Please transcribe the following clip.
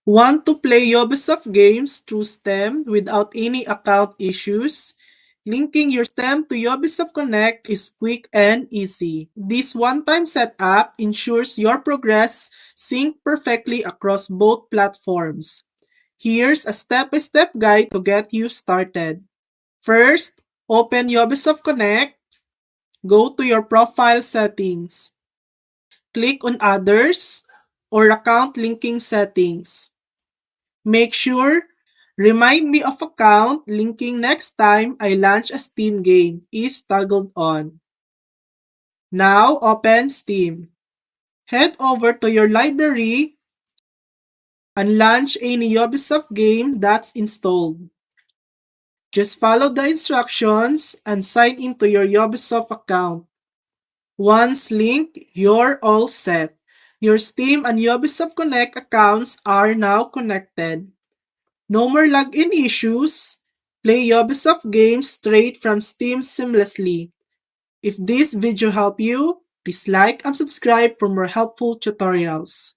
Want to play Ubisoft games through Steam without any account issues? Linking your Steam to Ubisoft Connect is quick and easy. This one-time setup ensures your progress sync perfectly across both platforms. Here's a step-by-step guide to get you started. First, open Ubisoft Connect. Go to your profile settings. Click on Others or Account Linking Settings. Make sure Remind me of account linking next time I launch a Steam game is toggled on. Now open Steam. Head over to your library and launch any Ubisoft game that's installed. Just follow the instructions and sign into your Ubisoft account. Once linked, you're all set. Your Steam and Ubisoft Connect accounts are now connected. No more login issues. Play Ubisoft games straight from Steam seamlessly. If this video helped you, please like and subscribe for more helpful tutorials.